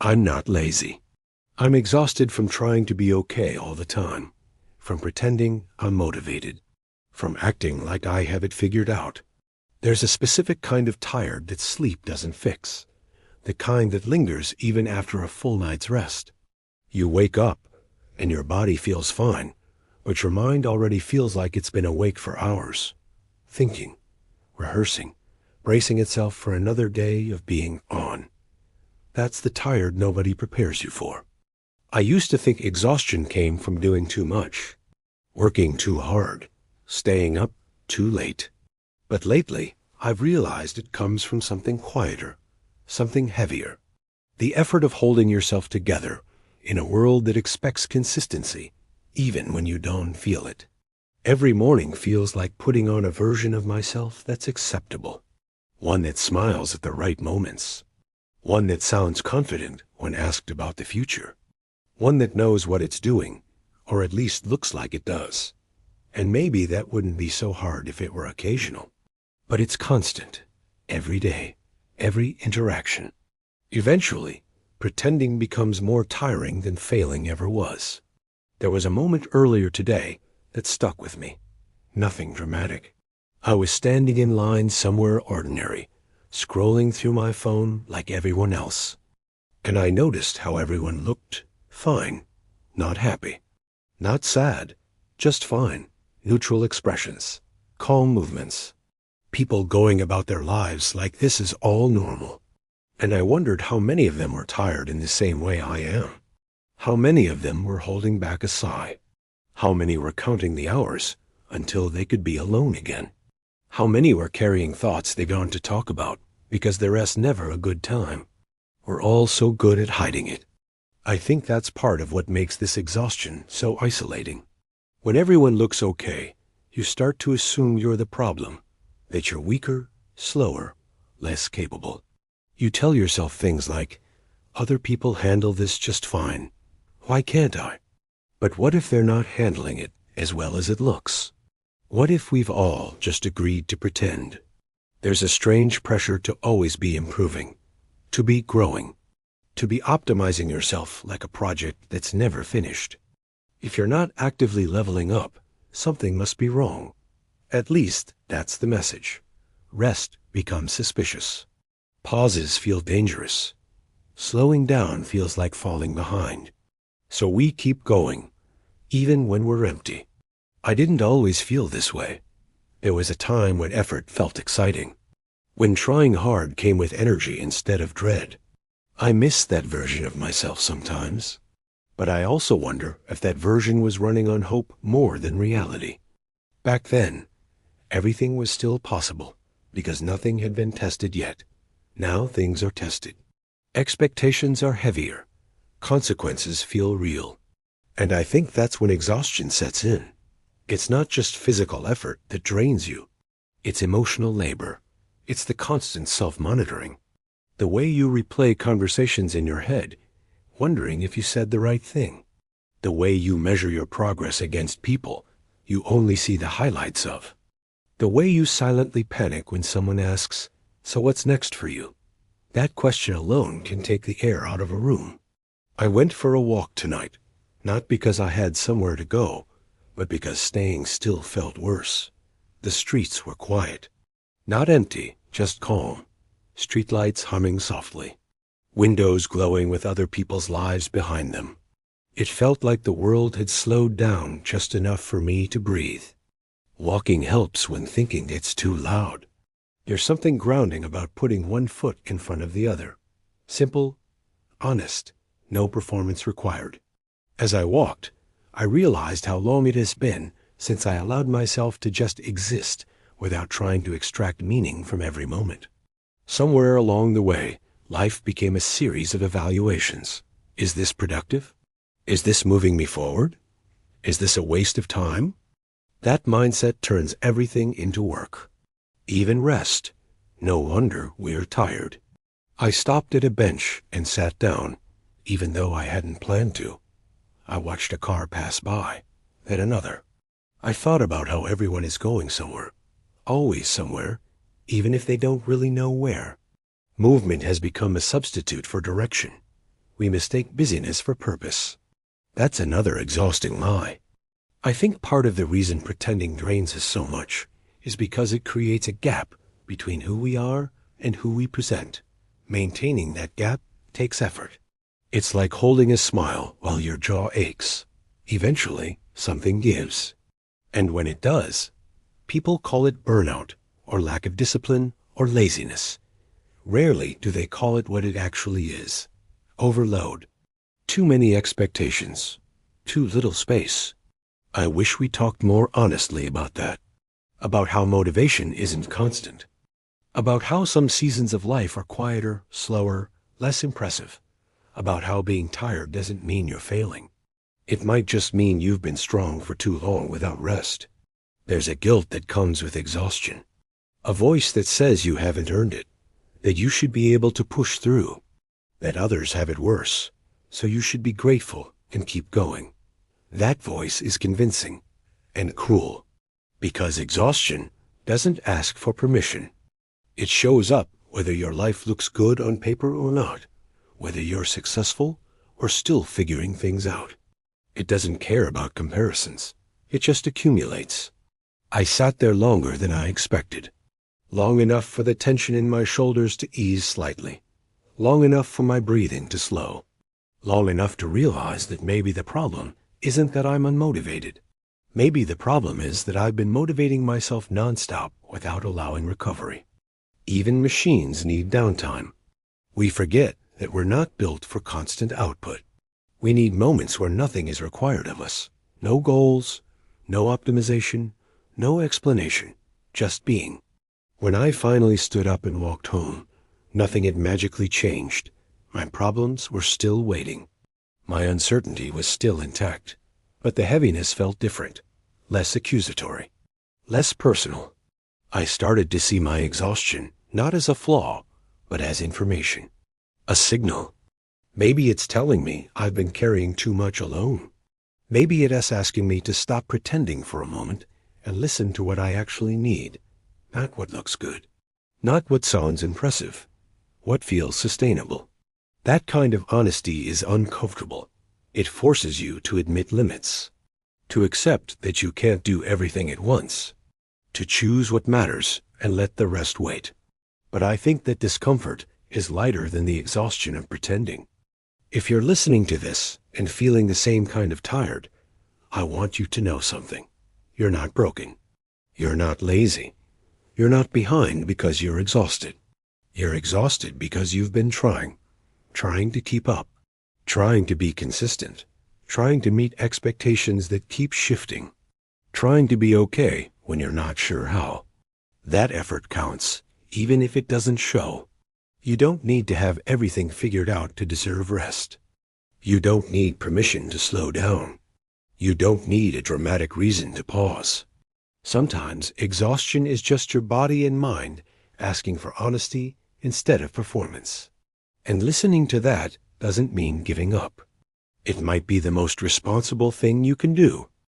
I'm not lazy. I'm exhausted from trying to be okay all the time, from pretending I'm motivated, from acting like I have it figured out. There's a specific kind of tired that sleep doesn't fix, the kind that lingers even after a full night's rest. You wake up, and your body feels fine, but your mind already feels like it's been awake for hours, thinking, rehearsing, bracing itself for another day of being on. That's the tired nobody prepares you for. I used to think exhaustion came from doing too much, working too hard, staying up too late. But lately, I've realized it comes from something quieter, something heavier. The effort of holding yourself together in a world that expects consistency, even when you don't feel it. Every morning feels like putting on a version of myself that's acceptable, one that smiles at the right moments, one that sounds confident when asked about the future, one that knows what it's doing, or at least looks like it does. And maybe that wouldn't be so hard if it were occasional. But it's constant, every day, every interaction. Eventually, pretending becomes more tiring than failing ever was. There was a moment earlier today that stuck with me. Nothing dramatic. I was standing in line somewhere ordinary, scrolling through my phone like everyone else. And I noticed how everyone looked fine, not happy, not sad, just fine, neutral expressions, calm movements. People going about their lives like this is all normal. And I wondered how many of them were tired in the same way I am. How many of them were holding back a sigh. How many were counting the hours until they could be alone again. How many were carrying thoughts they want to talk about because the rest's never a good time. We're all so good at hiding it. I think that's part of what makes this exhaustion so isolating. When everyone looks okay, you start to assume you're the problem, that you're weaker, slower, less capable. You tell yourself things like, other people handle this just fine. Why can't I? But what if they're not handling it as well as it looks? What if we've all just agreed to pretend? There's a strange pressure to always be improving, to be growing, to be optimizing yourself like a project that's never finished. If you're not actively leveling up, something must be wrong. At least that's the message. Rest becomes suspicious. Pauses feel dangerous. Slowing down feels like falling behind. So we keep going, even when we're empty. I didn't always feel this way. There was a time when effort felt exciting, when trying hard came with energy instead of dread. I miss that version of myself sometimes, but I also wonder if that version was running on hope more than reality. Back then, everything was still possible because nothing had been tested yet. Now things are tested. Expectations are heavier. Consequences feel real. And I think that's when exhaustion sets in. It's not just physical effort that drains you. It's emotional labor. It's the constant self-monitoring. The way you replay conversations in your head, wondering if you said the right thing. The way you measure your progress against people you only see the highlights of. The way you silently panic when someone asks, "So what's next for you?" That question alone can take the air out of a room. I went for a walk tonight, not because I had somewhere to go, but because staying still felt worse. The streets were quiet. Not empty, just calm. Streetlights humming softly. Windows glowing with other people's lives behind them. It felt like the world had slowed down just enough for me to breathe. Walking helps when thinking it's too loud. There's something grounding about putting one foot in front of the other. Simple, honest, no performance required. As I walked, I realized how long it has been since I allowed myself to just exist without trying to extract meaning from every moment. Somewhere along the way, life became a series of evaluations. Is this productive? Is this moving me forward? Is this a waste of time? That mindset turns everything into work. Even rest. No wonder we're tired. I stopped at a bench and sat down, even though I hadn't planned to. I watched a car pass by, then another. I thought about how everyone is going somewhere, always somewhere, even if they don't really know where. Movement has become a substitute for direction. We mistake busyness for purpose. That's another exhausting lie. I think part of the reason pretending drains us so much is because it creates a gap between who we are and who we present. Maintaining that gap takes effort. It's like holding a smile while your jaw aches. Eventually, something gives. And when it does, people call it burnout, or lack of discipline, or laziness. Rarely do they call it what it actually is: overload. Too many expectations. Too little space. I wish we talked more honestly about that. About how motivation isn't constant. About how some seasons of life are quieter, slower, less impressive. About how being tired doesn't mean you're failing. It might just mean you've been strong for too long without rest. There's a guilt that comes with exhaustion. A voice that says you haven't earned it, that you should be able to push through, that others have it worse, so you should be grateful and keep going. That voice is convincing and cruel, because exhaustion doesn't ask for permission. It shows up whether your life looks good on paper or not, whether you're successful or still figuring things out. It doesn't care about comparisons. It just accumulates. I sat there longer than I expected. Long enough for the tension in my shoulders to ease slightly. Long enough for my breathing to slow. Long enough to realize that maybe the problem isn't that I'm unmotivated. Maybe the problem is that I've been motivating myself nonstop without allowing recovery. Even machines need downtime. We forget that we're not built for constant output. We need moments where nothing is required of us. No goals, no optimization, no explanation, just being. When I finally stood up and walked home, nothing had magically changed. My problems were still waiting. My uncertainty was still intact, but the heaviness felt different, less accusatory, less personal. I started to see my exhaustion not as a flaw, but as information. A signal. Maybe it's telling me I've been carrying too much alone. Maybe it's asking me to stop pretending for a moment and listen to what I actually need, not what looks good, not what sounds impressive, what feels sustainable. That kind of honesty is uncomfortable. It forces you to admit limits, to accept that you can't do everything at once, to choose what matters and let the rest wait. But I think that discomfort is lighter than the exhaustion of pretending. If you're listening to this and feeling the same kind of tired, I want you to know something. You're not broken. You're not lazy. You're not behind because you're exhausted. You're exhausted because you've been trying to keep up, trying to be consistent, trying to meet expectations that keep shifting, trying to be okay when you're not sure how. That effort counts, even if it doesn't show. You don't need to have everything figured out to deserve rest. You don't need permission to slow down. You don't need a dramatic reason to pause. Sometimes exhaustion is just your body and mind asking for honesty instead of performance. And listening to that doesn't mean giving up. It might be the most responsible thing you can do.